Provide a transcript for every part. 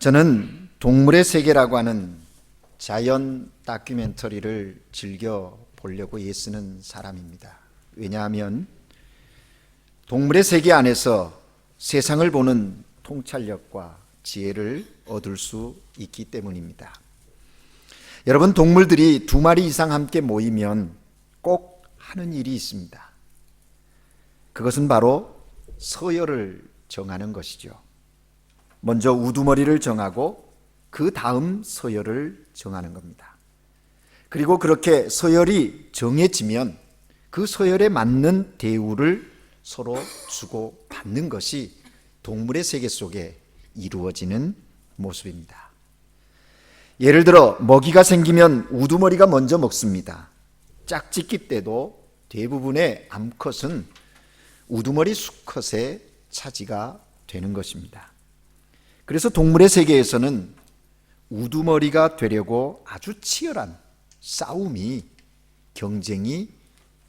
저는 동물의 세계라고 하는 자연 다큐멘터리를 즐겨 보려고 애쓰는 사람입니다. 왜냐하면 동물의 세계 안에서 세상을 보는 통찰력과 지혜를 얻을 수 있기 때문입니다. 여러분, 동물들이 2마리 이상 함께 모이면 꼭 하는 일이 있습니다. 그것은 바로 서열을 정하는 것이죠. 먼저 우두머리를 정하고 그 다음 서열을 정하는 겁니다. 그리고 그렇게 서열이 정해지면 그 서열에 맞는 대우를 서로 주고 받는 것이 동물의 세계 속에 이루어지는 모습입니다. 예를 들어 먹이가 생기면 우두머리가 먼저 먹습니다. 짝짓기 때도 대부분의 암컷은 우두머리 수컷의 차지가 되는 것입니다. 그래서 동물의 세계에서는 우두머리가 되려고 아주 치열한 싸움이, 경쟁이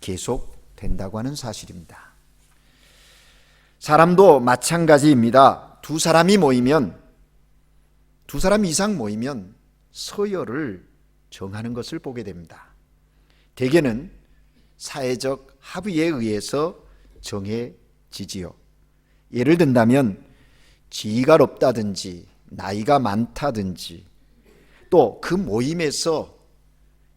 계속된다고 하는 사실입니다. 사람도 마찬가지입니다. 2사람이 모이면, 2사람 이상 모이면 서열을 정하는 것을 보게 됩니다. 대개는 사회적 합의에 의해서 정해지지요. 예를 든다면 지위가 높다든지 나이가 많다든지 또 그 모임에서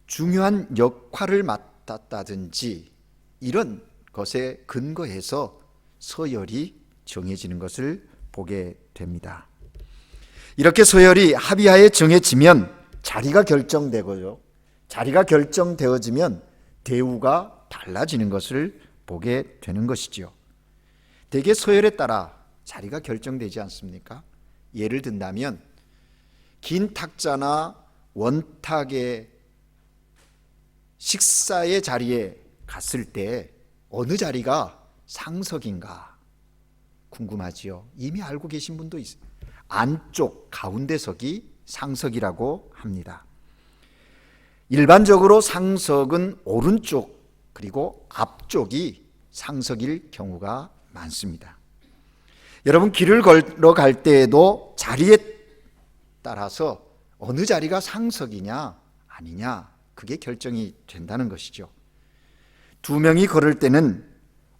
중요한 역할을 맡았다든지 이런 것에 근거해서 서열이 정해지는 것을 보게 됩니다. 이렇게 서열이 합의하에 정해지면 자리가 결정되고요. 자리가 결정되어지면 대우가 달라지는 것을 보게 되는 것이지요. 대개 서열에 따라 자리가 결정되지 않습니까? 예를 든다면 긴 탁자나 원탁의 식사의 자리에 갔을 때 어느 자리가 상석인가 궁금하지요. 이미 알고 계신 분도 있어요. 안쪽 가운데석이 상석이라고 합니다. 일반적으로 상석은 오른쪽 그리고 앞쪽이 상석일 경우가 많습니다. 여러분, 길을 걸어갈 때에도 자리에 따라서 어느 자리가 상석이냐 아니냐 그게 결정이 된다는 것이죠. 2명이 걸을 때는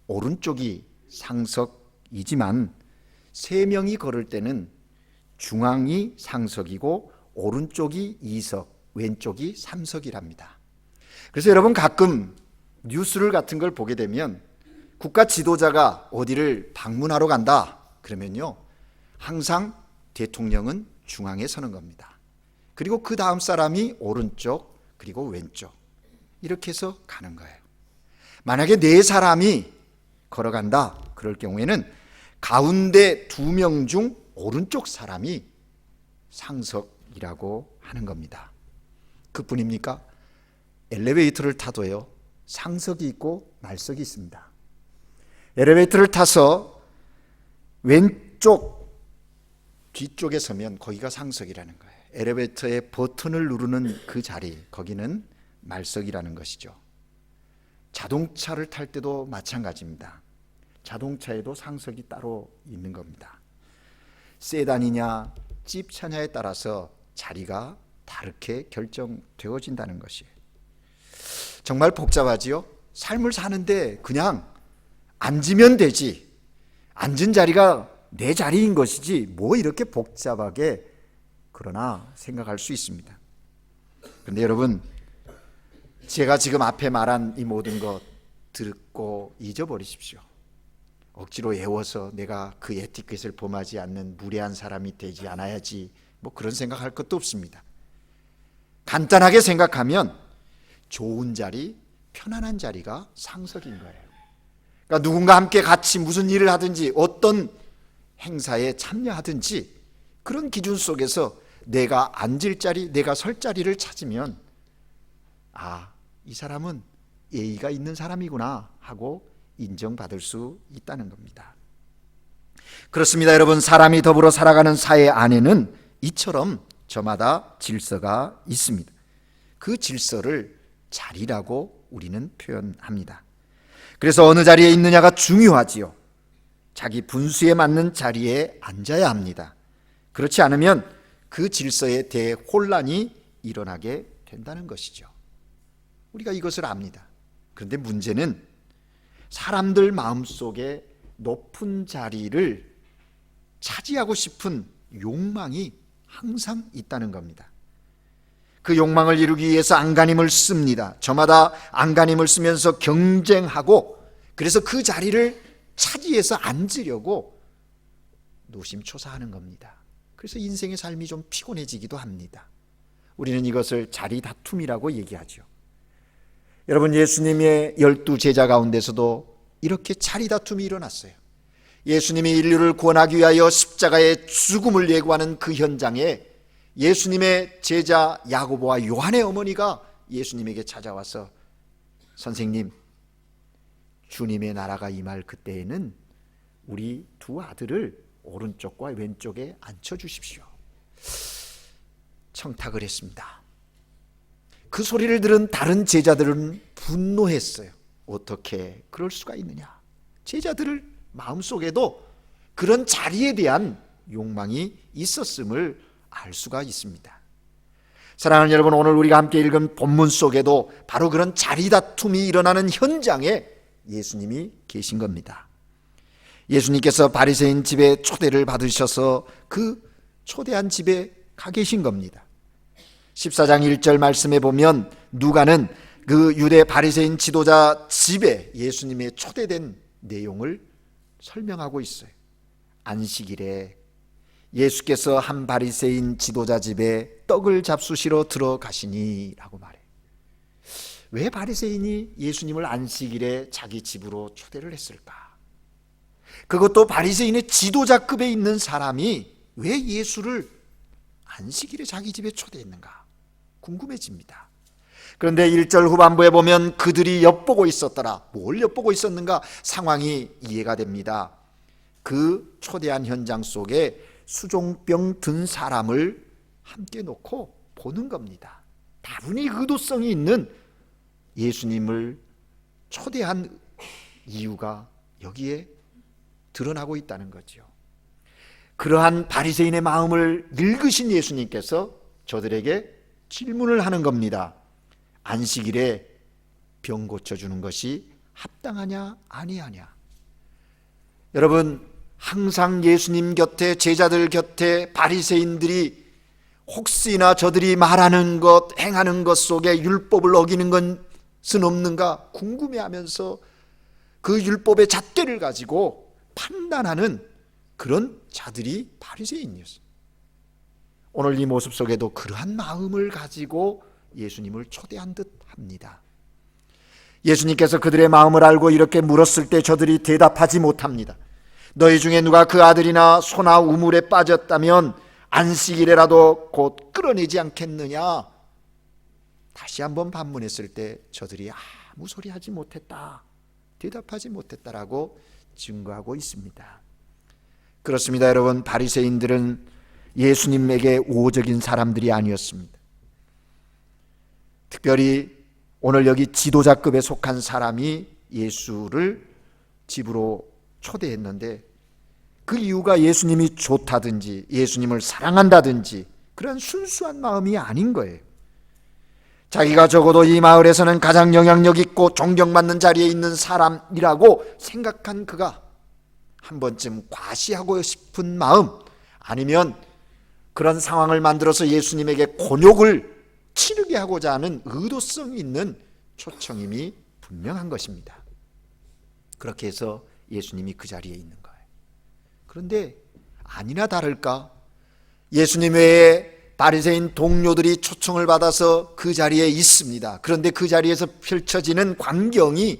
오른쪽이 상석이지만 3명이 걸을 때는 중앙이 상석이고 오른쪽이 2석, 왼쪽이 3석이랍니다. 그래서 여러분, 가끔 뉴스를 같은 걸 보게 되면 국가 지도자가 어디를 방문하러 간다 그러면요, 항상 대통령은 중앙에 서는 겁니다. 그리고 그 다음 사람이 오른쪽 그리고 왼쪽 이렇게 해서 가는 거예요. 만약에 4사람이 걸어간다 그럴 경우에는 가운데 2명 중 오른쪽 사람이 상석이라고 하는 겁니다. 그뿐입니까? 엘리베이터를 타도요, 상석이 있고 말석이 있습니다. 엘리베이터를 타서 왼쪽 뒤쪽에 서면 거기가 상석이라는 거예요. 엘리베이터의 버튼을 누르는 그 자리, 거기는 말석이라는 것이죠. 자동차를 탈 때도 마찬가지입니다. 자동차에도 상석이 따로 있는 겁니다. 세단이냐 찝차냐에 따라서 자리가 다르게 결정되어진다는 것이에요. 정말 복잡하지요? 삶을 사는데 그냥 앉으면 되지, 앉은 자리가 내 자리인 것이지 뭐 이렇게 복잡하게, 그러나 생각할 수 있습니다. 그런데 여러분, 제가 지금 앞에 말한 이 모든 것 듣고 잊어버리십시오. 억지로 애워서 내가 그 에티켓을 범하지 않는 무례한 사람이 되지 않아야지, 뭐 그런 생각할 것도 없습니다. 간단하게 생각하면 좋은 자리, 편안한 자리가 상석인 거예요. 그러니까 누군가 함께 같이 무슨 일을 하든지 어떤 행사에 참여하든지 그런 기준 속에서 내가 앉을 자리, 내가 설 자리를 찾으면 이 사람은 예의가 있는 사람이구나 하고 인정받을 수 있다는 겁니다. 그렇습니다. 여러분, 사람이 더불어 살아가는 사회 안에는 이처럼 저마다 질서가 있습니다. 그 질서를 자리라고 우리는 표현합니다. 그래서 어느 자리에 있느냐가 중요하지요. 자기 분수에 맞는 자리에 앉아야 합니다. 그렇지 않으면 그 질서에 대혼란이 일어나게 된다는 것이죠. 우리가 이것을 압니다. 그런데 문제는 사람들 마음속에 높은 자리를 차지하고 싶은 욕망이 항상 있다는 겁니다. 그 욕망을 이루기 위해서 안간힘을 씁니다. 저마다 안간힘을 쓰면서 경쟁하고, 그래서 그 자리를 차지해서 앉으려고 노심초사하는 겁니다. 그래서 인생의 삶이 좀 피곤해지기도 합니다. 우리는 이것을 자리 다툼이라고 얘기하죠. 여러분, 예수님의 12제자 가운데서도 이렇게 자리 다툼이 일어났어요. 예수님이 인류를 구원하기 위하여 십자가의 죽음을 예고하는 그 현장에 예수님의 제자 야고보와 요한의 어머니가 예수님에게 찾아와서, 선생님, 주님의 나라가 임할 그때에는 우리 두 아들을 오른쪽과 왼쪽에 앉혀주십시오. 청탁을 했습니다. 그 소리를 들은 다른 제자들은 분노했어요. 어떻게 그럴 수가 있느냐. 제자들 마음속에도 그런 자리에 대한 욕망이 있었음을 알 수가 있습니다. 사랑하는 여러분, 오늘 우리가 함께 읽은 본문 속에도 바로 그런 자리 다툼이 일어나는 현장에 예수님이 계신 겁니다. 예수님께서 바리새인 집에 초대를 받으셔서 그 초대한 집에 가 계신 겁니다. 14장 1절 말씀에 보면 누가는 그 유대 바리새인 지도자 집에 예수님의 초대된 내용을 설명하고 있어요. 안식일에 예수께서 한 바리새인 지도자 집에 떡을 잡수시러 들어가시니 라고 말해요. 왜 바리새인이 예수님을 안식일에 자기 집으로 초대를 했을까? 그것도 바리새인의 지도자급에 있는 사람이 왜 예수를 안식일에 자기 집에 초대했는가 궁금해집니다. 그런데 1절 후반부에 보면 그들이 엿보고 있었더라. 뭘 엿보고 있었는가? 상황이 이해가 됩니다. 그 초대한 현장 속에 수종병 든 사람을 함께 놓고 보는 겁니다. 다분히 의도성이 있는 예수님을 초대한 이유가 여기에 드러나고 있다는 거죠. 그러한 바리새인의 마음을 읽으신 예수님께서 저들에게 질문을 하는 겁니다. 안식일에 병 고쳐주는 것이 합당하냐 아니하냐. 여러분, 항상 예수님 곁에, 제자들 곁에 바리새인들이 혹시나 저들이 말하는 것, 행하는 것 속에 율법을 어기는 것은 없는가 궁금해하면서 그 율법의 잣대를 가지고 판단하는 그런 자들이 바리새인이었어요. 오늘 이 모습 속에도 그러한 마음을 가지고 예수님을 초대한 듯 합니다. 예수님께서 그들의 마음을 알고 이렇게 물었을 때 저들이 대답하지 못합니다. 너희 중에 누가 그 아들이나 소나 우물에 빠졌다면 안식일에라도 곧 끌어내지 않겠느냐. 다시 한번 반문했을 때 저들이 아무 소리 하지 못했다, 대답하지 못했다라고 증거하고 있습니다. 그렇습니다. 여러분, 바리새인들은 예수님에게 우호적인 사람들이 아니었습니다. 특별히 오늘 여기 지도자급에 속한 사람이 예수를 집으로 초대했는데 그 이유가 예수님이 좋다든지 예수님을 사랑한다든지 그런 순수한 마음이 아닌 거예요. 자기가 적어도 이 마을에서는 가장 영향력 있고 존경받는 자리에 있는 사람이라고 생각한 그가 한 번쯤 과시하고 싶은 마음, 아니면 그런 상황을 만들어서 예수님에게 곤욕을 치르게 하고자 하는 의도성 있는 초청임이 분명한 것입니다. 그렇게 해서 예수님이 그 자리에 있는 거예요. 그런데 아니나 다를까 예수님 외에 바리새인 동료들이 초청을 받아서 그 자리에 있습니다. 그런데 그 자리에서 펼쳐지는 광경이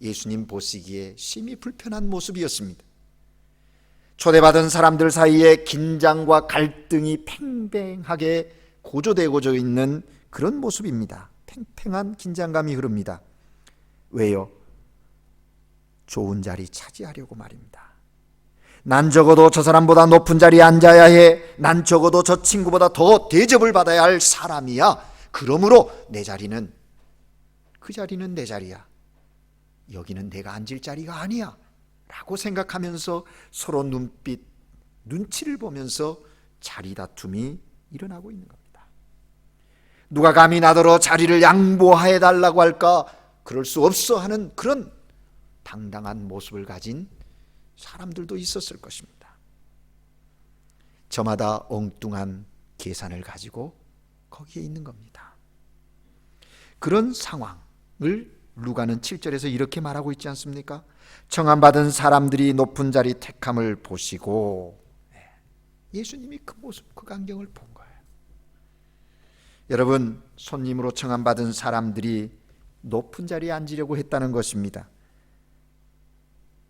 예수님 보시기에 심히 불편한 모습이었습니다. 초대받은 사람들 사이에 긴장과 갈등이 팽팽하게 고조되고 있는 그런 모습입니다. 팽팽한 긴장감이 흐릅니다. 왜요? 좋은 자리 차지하려고 말입니다. 난 적어도 저 사람보다 높은 자리에 앉아야 해. 난 적어도 저 친구보다 더 대접을 받아야 할 사람이야. 그러므로 내 자리는, 그 자리는 내 자리야. 여기는 내가 앉을 자리가 아니야 라고 생각하면서 서로 눈빛, 눈치를 보면서 자리 다툼이 일어나고 있는 겁니다. 누가 감히 나더러 자리를 양보해 달라고 할까? 그럴 수 없어 하는 그런 당당한 모습을 가진 사람들도 있었을 것입니다. 저마다 엉뚱한 계산을 가지고 거기에 있는 겁니다. 그런 상황을 루가는 7절에서 이렇게 말하고 있지 않습니까? 청함받은 사람들이 높은 자리 택함을 보시고, 예수님이 그 모습, 그 광경을 본 거예요. 여러분, 손님으로 청함받은 사람들이 높은 자리에 앉으려고 했다는 것입니다.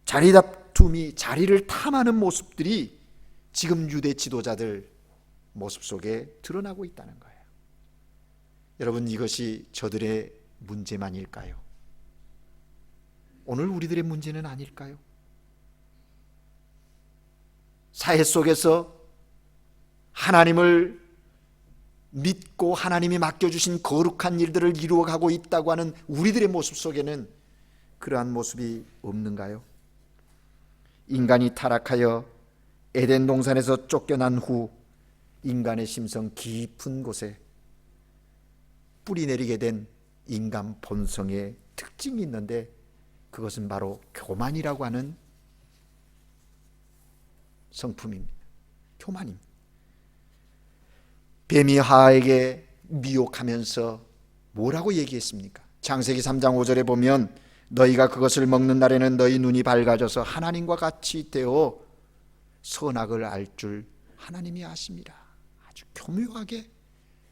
자리 다툼이, 자리를 탐하는 모습들이 지금 유대 지도자들 모습 속에 드러나고 있다는 거예요. 여러분, 이것이 저들의 문제만일까요? 오늘 우리들의 문제는 아닐까요? 사회 속에서 하나님을 믿고 하나님이 맡겨주신 거룩한 일들을 이루어가고 있다고 하는 우리들의 모습 속에는 그러한 모습이 없는가요? 인간이 타락하여 에덴 동산에서 쫓겨난 후 인간의 심성 깊은 곳에 뿌리 내리게 된 인간 본성의 특징이 있는데, 그것은 바로 교만이라고 하는 성품입니다. 교만입니다. 뱀이 하와에게 미혹하면서 뭐라고 얘기했습니까? 창세기 3장 5절에 보면 너희가 그것을 먹는 날에는 너희 눈이 밝아져서 하나님과 같이 되어 선악을 알 줄 하나님이 아심이라. 아주 교묘하게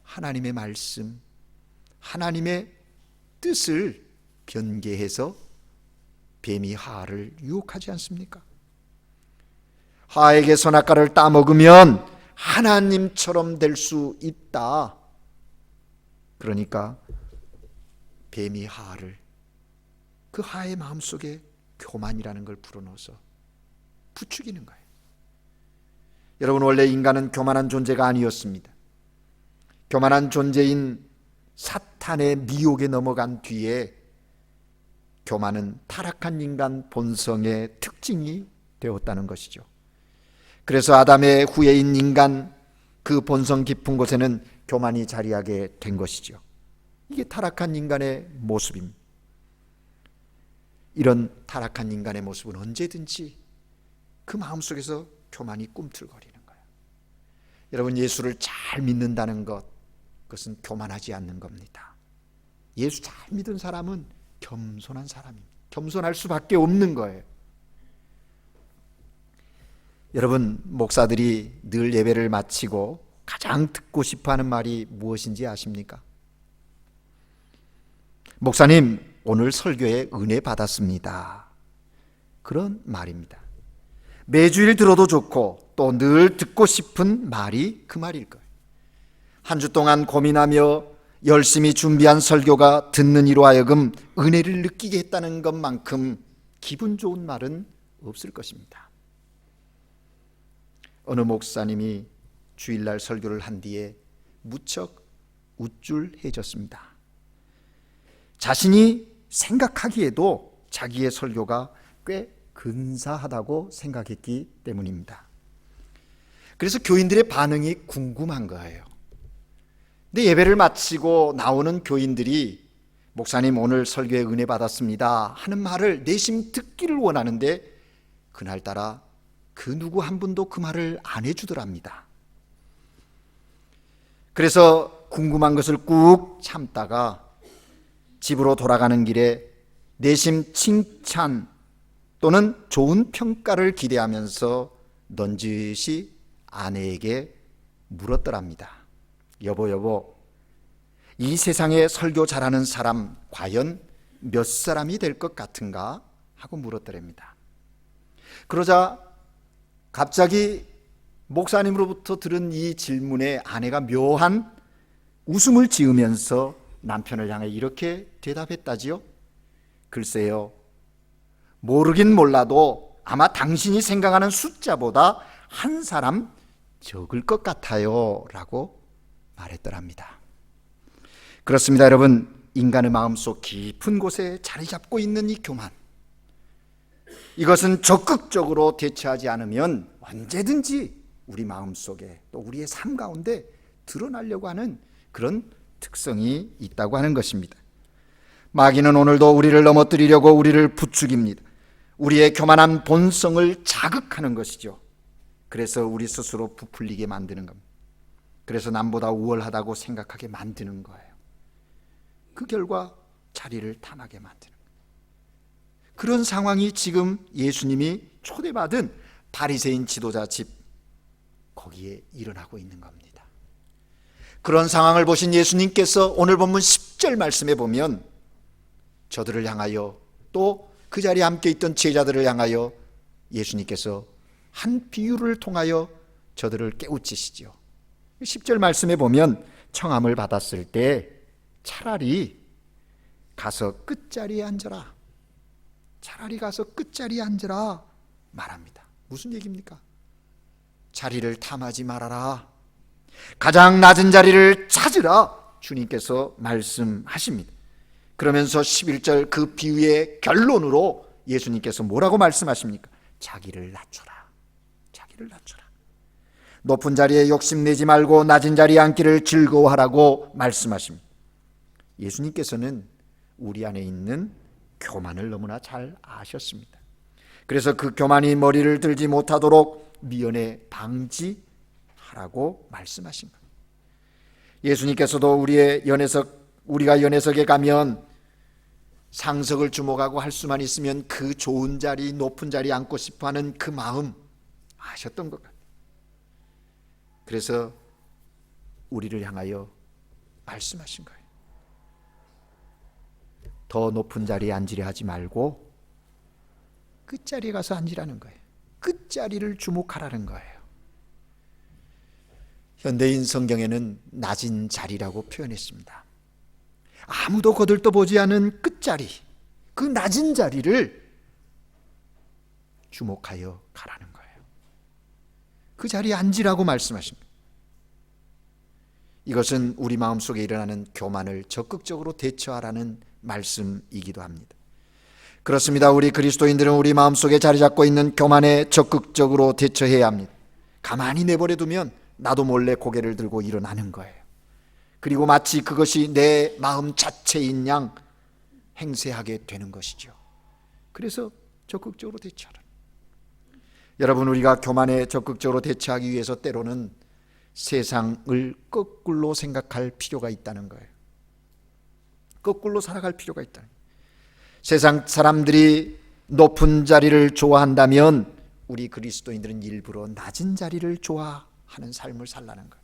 하나님의 말씀, 하나님의 뜻을 변개해서 뱀이 하와를 유혹하지 않습니까? 하와에게 선악과를 따먹으면 하나님처럼 될 수 있다. 그러니까 뱀이 하와를, 그 하와의 마음속에 교만이라는 걸 불어넣어서 부추기는 거예요. 여러분, 원래 인간은 교만한 존재가 아니었습니다. 교만한 존재인 사탄의 미혹에 넘어간 뒤에 교만은 타락한 인간 본성의 특징이 되었다는 것이죠. 그래서 아담의 후예인 인간, 그 본성 깊은 곳에는 교만이 자리하게 된 것이죠. 이게 타락한 인간의 모습입니다. 이런 타락한 인간의 모습은 언제든지 그 마음속에서 교만이 꿈틀거리는 거예요. 여러분, 예수를 잘 믿는다는 것, 그것은 교만하지 않는 겁니다. 예수 잘 믿은 사람은 겸손한 사람입니다. 겸손할 수밖에 없는 거예요. 여러분, 목사들이 늘 예배를 마치고 가장 듣고 싶어하는 말이 무엇인지 아십니까? 목사님, 오늘 설교에 은혜 받았습니다. 그런 말입니다. 매주일 들어도 좋고 또 늘 듣고 싶은 말이 그 말일 거예요. 한 주 동안 고민하며 열심히 준비한 설교가 듣는 이로 하여금 은혜를 느끼게 했다는 것만큼 기분 좋은 말은 없을 것입니다. 어느 목사님이 주일날 설교를 한 뒤에 무척 우쭐해졌습니다. 자신이 생각하기에도 자기의 설교가 꽤 근사하다고 생각했기 때문입니다. 그래서 교인들의 반응이 궁금한 거예요. 근데 예배를 마치고 나오는 교인들이 목사님 오늘 설교에 은혜 받았습니다 하는 말을 내심 듣기를 원하는데 그날따라 그 누구 한 분도 그 말을 안 해주더랍니다. 그래서 궁금한 것을 꾹 참다가 집으로 돌아가는 길에 내심 칭찬 또는 좋은 평가를 기대하면서 넌지시 아내에게 물었더랍니다. 여보, 이 세상에 설교 잘하는 사람 과연 몇 사람이 될 것 같은가? 하고 물었더랍니다. 그러자 갑자기 목사님으로부터 들은 이 질문에 아내가 묘한 웃음을 지으면서 남편을 향해 이렇게 대답했다지요. 글쎄요, 모르긴 몰라도 아마 당신이 생각하는 숫자보다 한 사람 적을 것 같아요 라고 말했더랍니다. 그렇습니다. 여러분, 인간의 마음속 깊은 곳에 자리 잡고 있는 이 교만, 이것은 적극적으로 대처하지 않으면 언제든지 우리 마음 속에 또 우리의 삶 가운데 드러나려고 하는 그런 특성이 있다고 하는 것입니다. 마귀는 오늘도 우리를 넘어뜨리려고 우리를 부추깁니다. 우리의 교만한 본성을 자극하는 것이죠. 그래서 우리 스스로 부풀리게 만드는 겁니다. 그래서 남보다 우월하다고 생각하게 만드는 거예요. 그 결과 자리를 탐하게 만드는 거예요. 그런 상황이 지금 예수님이 초대받은 바리새인 지도자 집 거기에 일어나고 있는 겁니다. 그런 상황을 보신 예수님께서 오늘 본문 10절 말씀에 보면 저들을 향하여 또 그 자리에 함께 있던 제자들을 향하여 예수님께서 한 비유를 통하여 저들을 깨우치시죠. 10절 말씀에 보면 청함을 받았을 때 차라리 가서 끝자리에 앉아라. 차라리 가서 끝자리에 앉아라 말합니다. 무슨 얘기입니까? 자리를 탐하지 말아라. 가장 낮은 자리를 찾으라. 주님께서 말씀하십니다. 그러면서 11절 그 비유의 결론으로 예수님께서 뭐라고 말씀하십니까? 자기를 낮춰라. 자기를 낮춰라. 높은 자리에 욕심내지 말고 낮은 자리에 앉기를 즐거워하라고 말씀하십니다. 예수님께서는 우리 안에 있는 교만을 너무나 잘 아셨습니다. 그래서 그 교만이 머리를 들지 못하도록 미연에 방지하라고 말씀하신 겁니다. 예수님께서도 우리가 연회석에 가면 상석을 주목하고 할 수만 있으면 그 좋은 자리, 높은 자리에 앉고 싶어하는 그 마음 아셨던 것 같아요. 그래서 우리를 향하여 말씀하신 거예요. 더 높은 자리에 앉으려 하지 말고 끝자리에 가서 앉으라는 거예요. 끝자리를 주목하라는 거예요. 현대인 성경에는 낮은 자리라고 표현했습니다. 아무도 거들떠보지 않은 끝자리, 그 낮은 자리를 주목하여 가라는 거예요. 그 자리에 앉으라고 말씀하십니다. 이것은 우리 마음속에 일어나는 교만을 적극적으로 대처하라는 말씀이기도 합니다. 그렇습니다. 우리 그리스도인들은 우리 마음속에 자리 잡고 있는 교만에 적극적으로 대처해야 합니다. 가만히 내버려 두면 나도 몰래 고개를 들고 일어나는 거예요. 그리고 마치 그것이 내 마음 자체인 양 행세하게 되는 것이죠. 그래서 적극적으로 대처하라. 여러분, 우리가 교만에 적극적으로 대처하기 위해서 때로는 세상을 거꾸로 생각할 필요가 있다는 거예요. 거꾸로 살아갈 필요가 있다. 세상 사람들이 높은 자리를 좋아한다면 우리 그리스도인들은 일부러 낮은 자리를 좋아하는 삶을 살라는 거예요.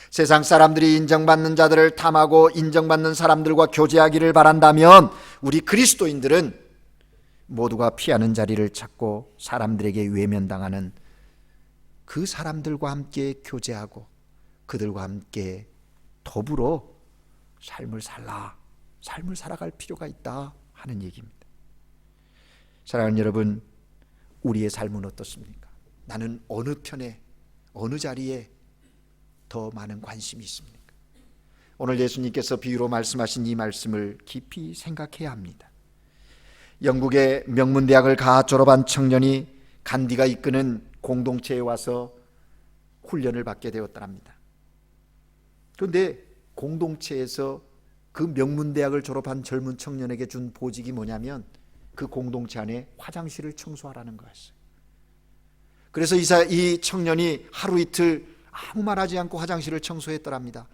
세상 사람들이 인정받는 자들을 탐하고 인정받는 사람들과 교제하기를 바란다면 우리 그리스도인들은 모두가 피하는 자리를 찾고 사람들에게 외면당하는 그 사람들과 함께 교제하고 그들과 함께 더불어 삶을 살아갈 필요가 있다 하는 얘기입니다. 사랑하는 여러분, 우리의 삶은 어떻습니까? 나는 어느 편에, 어느 자리에 더 많은 관심이 있습니까? 오늘 예수님께서 비유로 말씀하신 이 말씀을 깊이 생각해야 합니다. 영국의 명문대학을 가 졸업한 청년이 간디가 이끄는 공동체에 와서 훈련을 받게 되었답니다. 그런데 공동체에서 그 명문대학을 졸업한 젊은 청년에게 준 보직이 뭐냐면 그 공동체 안에 화장실을 청소하라는 거였어요. 그래서 이 청년이 하루 이틀 아무 말하지 않고 화장실을 청소했더랍니다.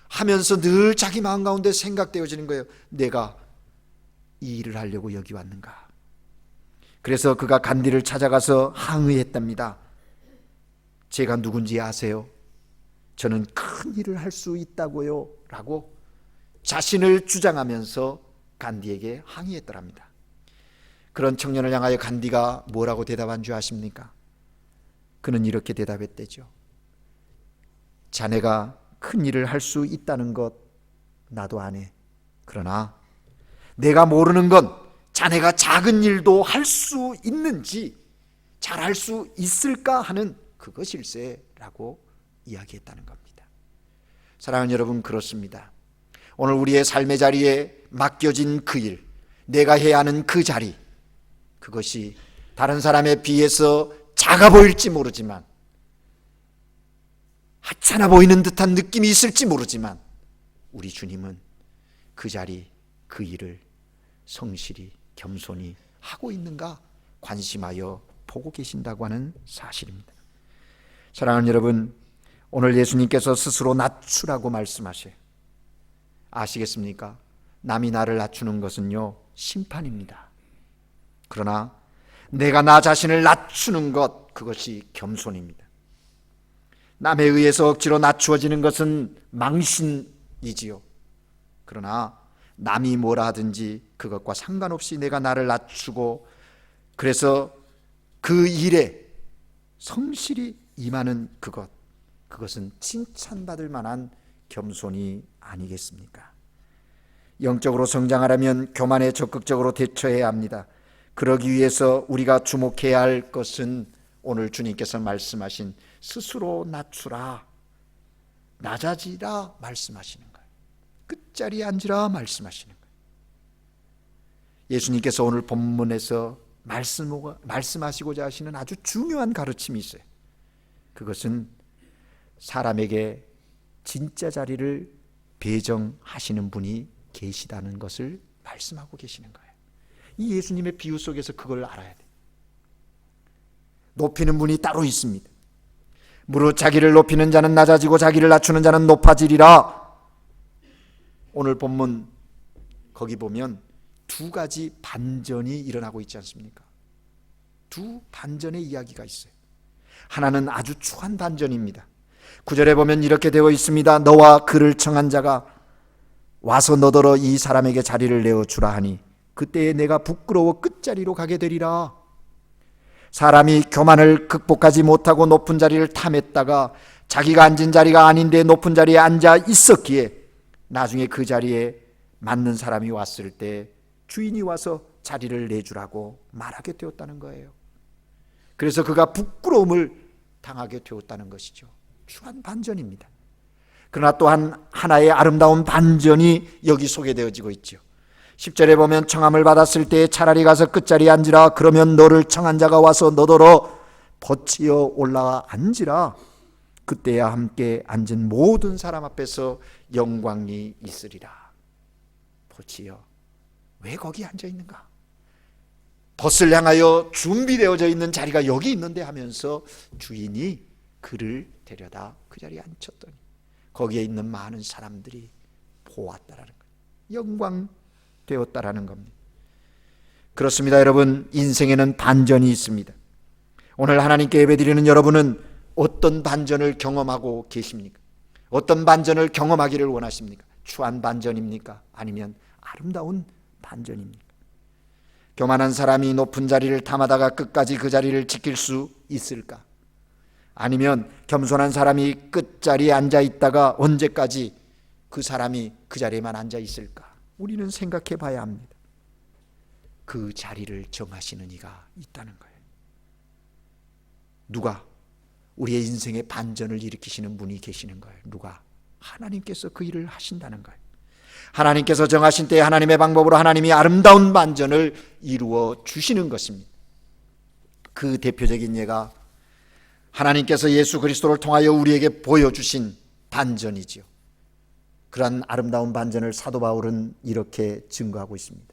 하면서 늘 자기 마음 가운데 생각되어지는 거예요. 내가 이 일을 하려고 여기 왔는가? 그래서 그가 간디를 찾아가서 항의했답니다. 제가 누군지 아세요? 저는 큰 일을 할 수 있다고요 라고 자신을 주장하면서 간디에게 항의했더랍니다. 그런 청년을 향하여 간디가 뭐라고 대답한 줄 아십니까? 그는 이렇게 대답했대죠. 자네가 큰 일을 할 수 있다는 것 나도 아네. 그러나 내가 모르는 건 자네가 작은 일도 할 수 있는지 잘할 수 있을까 하는 그것일세라고 이야기했다는 겁니다. 사랑하는 여러분, 그렇습니다. 오늘 우리의 삶의 자리에 맡겨진 그 일, 내가 해야 하는 그 자리, 그것이 다른 사람에 비해서 작아 보일지 모르지만 하찮아 보이는 듯한 느낌이 있을지 모르지만 우리 주님은 그 자리, 그 일을 성실히 겸손히 하고 있는가 관심하여 보고 계신다고 하는 사실입니다. 사랑하는 여러분, 오늘 예수님께서 스스로 낮추라고 말씀하셔요. 아시겠습니까? 남이 나를 낮추는 것은요, 심판입니다. 그러나 내가 나 자신을 낮추는 것, 그것이 겸손입니다. 남에 의해서 억지로 낮추어지는 것은 망신이지요. 그러나 남이 뭐라 하든지 그것과 상관없이 내가 나를 낮추고 그래서 그 일에 성실히 임하는 그것은 칭찬받을 만한 겸손이 아니겠습니까? 영적으로 성장하려면 교만에 적극적으로 대처해야 합니다. 그러기 위해서 우리가 주목해야 할 것은 오늘 주님께서 말씀하신 스스로 낮추라, 낮아지라 말씀하시는 거예요. 끝자리에 앉으라 말씀하시는 거예요. 예수님께서 오늘 본문에서 말씀하시고자 하시는 아주 중요한 가르침이 있어요. 그것은 사람에게 진짜 자리를 배정하시는 분이 계시다는 것을 말씀하고 계시는 거예요. 이 예수님의 비유 속에서 그걸 알아야 돼요. 높이는 분이 따로 있습니다. 무릇 자기를 높이는 자는 낮아지고 자기를 낮추는 자는 높아지리라. 오늘 본문 거기 보면 두 가지 반전이 일어나고 있지 않습니까? 두 반전의 이야기가 있어요. 하나는 아주 추한 반전입니다. 9절에 보면 이렇게 되어 있습니다. 너와 그를 청한 자가 와서 너더러 이 사람에게 자리를 내어주라 하니 그때에 내가 부끄러워 끝자리로 가게 되리라. 사람이 교만을 극복하지 못하고 높은 자리를 탐했다가 자기가 앉은 자리가 아닌데 높은 자리에 앉아 있었기에 나중에 그 자리에 맞는 사람이 왔을 때 주인이 와서 자리를 내주라고 말하게 되었다는 거예요. 그래서 그가 부끄러움을 당하게 되었다는 것이죠. 추한 반전입니다. 그러나 또한 하나의 아름다운 반전이 여기 소개되어지고 있죠. 10절에 보면 청함을 받았을 때 차라리 가서 끝자리에 앉으라. 그러면 너를 청한 자가 와서 너더러 버치어 올라와 앉으라. 그때야 함께 앉은 모든 사람 앞에서 영광이 있으리라. 버치어 왜 거기 앉아 있는가? 벗을 향하여 준비되어져 있는 자리가 여기 있는데 하면서 주인이 그를 데려다 그 자리에 앉혔더니 거기에 있는 많은 사람들이 보았다라는 거예요. 영광 되었다라는 겁니다. 그렇습니다. 여러분, 인생에는 반전이 있습니다. 오늘 하나님께 예배드리는 여러분은 어떤 반전을 경험하고 계십니까? 어떤 반전을 경험하기를 원하십니까? 추한 반전입니까? 아니면 아름다운 반전입니까? 교만한 사람이 높은 자리를 탐하다가 끝까지 그 자리를 지킬 수 있을까? 아니면 겸손한 사람이 끝자리에 앉아 있다가 언제까지 그 사람이 그 자리에만 앉아 있을까? 우리는 생각해 봐야 합니다. 그 자리를 정하시는 이가 있다는 거예요. 누가? 우리의 인생의 반전을 일으키시는 분이 계시는 거예요. 누가? 하나님께서 그 일을 하신다는 거예요. 하나님께서 정하신 때에 하나님의 방법으로 하나님이 아름다운 반전을 이루어 주시는 것입니다. 그 대표적인 예가 하나님께서 예수 그리스도를 통하여 우리에게 보여주신 반전이지요. 그러한 아름다운 반전을 사도 바울은 이렇게 증거하고 있습니다.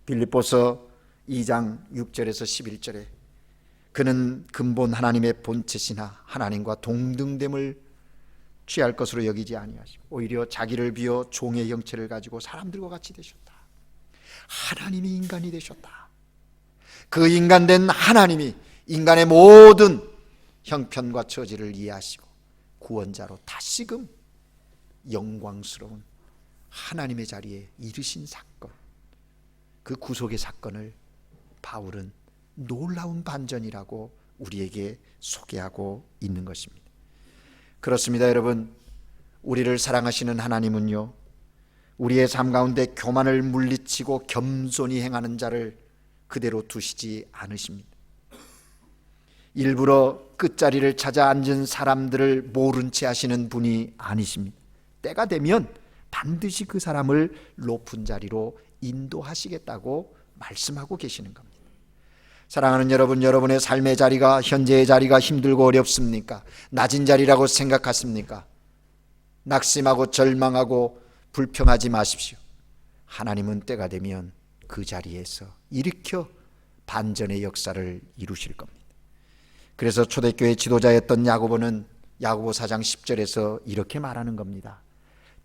빌립보서 2장 6절에서 11절에 그는 근본 하나님의 본체시나 하나님과 동등됨을 취할 것으로 여기지 아니하시고 오히려 자기를 비워 종의 형체를 가지고 사람들과 같이 되셨다. 하나님이 인간이 되셨다. 그 인간된 하나님이 인간의 모든 형편과 처지를 이해하시고 구원자로 다시금 영광스러운 하나님의 자리에 이르신 사건, 그 구속의 사건을 바울은 놀라운 반전이라고 우리에게 소개하고 있는 것입니다. 그렇습니다. 여러분, 우리를 사랑하시는 하나님은요, 우리의 삶 가운데 교만을 물리치고 겸손히 행하는 자를 그대로 두시지 않으십니다. 일부러 끝자리를 찾아 앉은 사람들을 모른 채 하시는 분이 아니십니다. 때가 되면 반드시 그 사람을 높은 자리로 인도하시겠다고 말씀하고 계시는 겁니다. 사랑하는 여러분, 여러분의 삶의 자리가, 현재의 자리가 힘들고 어렵습니까? 낮은 자리라고 생각하십니까? 낙심하고 절망하고 불평하지 마십시오. 하나님은 때가 되면 그 자리에서 일으켜 반전의 역사를 이루실 겁니다. 그래서 초대교회 지도자였던 야고보는 야고보 4장 10절에서 이렇게 말하는 겁니다.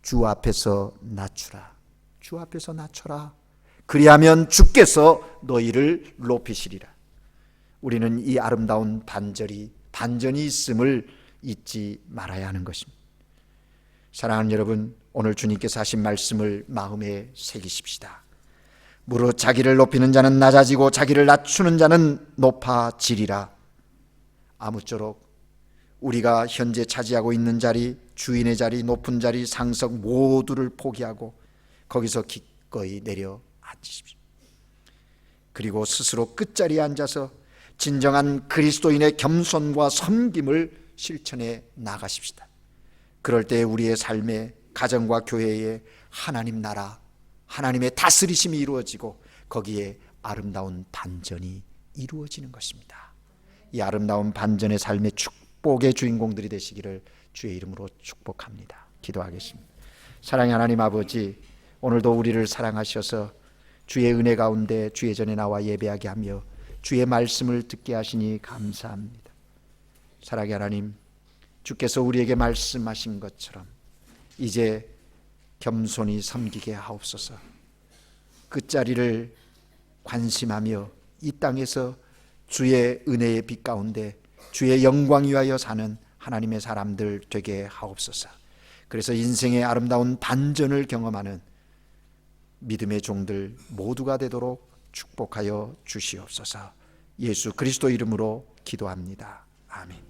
주 앞에서 낮추라. 주 앞에서 낮춰라. 그리하면 주께서 너희를 높이시리라. 우리는 이 아름다운 반전이 있음을 잊지 말아야 하는 것입니다. 사랑하는 여러분, 오늘 주님께서 하신 말씀을 마음에 새기십시다. 무릇 자기를 높이는 자는 낮아지고 자기를 낮추는 자는 높아지리라. 아무쪼록 우리가 현재 차지하고 있는 자리, 주인의 자리, 높은 자리, 상석 모두를 포기하고 거기서 기꺼이 내려 앉으십시오. 그리고 스스로 끝자리에 앉아서 진정한 그리스도인의 겸손과 섬김을 실천해 나가십시다. 그럴 때 우리의 삶에, 가정과 교회에 하나님 나라, 하나님의 다스리심이 이루어지고 거기에 아름다운 반전이 이루어지는 것입니다. 이 아름다운 반전의 삶의 축복의 주인공들이 되시기를 주의 이름으로 축복합니다. 기도하겠습니다. 사랑의 하나님 아버지, 오늘도 우리를 사랑하셔서 주의 은혜 가운데 주의 전에 나와 예배하게 하며 주의 말씀을 듣게 하시니 감사합니다. 사랑의 하나님, 주께서 우리에게 말씀하신 것처럼 이제 겸손히 섬기게 하옵소서. 끝자리를 관심하며 이 땅에서 주의 은혜의 빛 가운데 주의 영광 위하여 사는 하나님의 사람들 되게 하옵소서. 그래서 인생의 아름다운 반전을 경험하는 믿음의 종들 모두가 되도록 축복하여 주시옵소서. 예수 그리스도 이름으로 기도합니다. 아멘.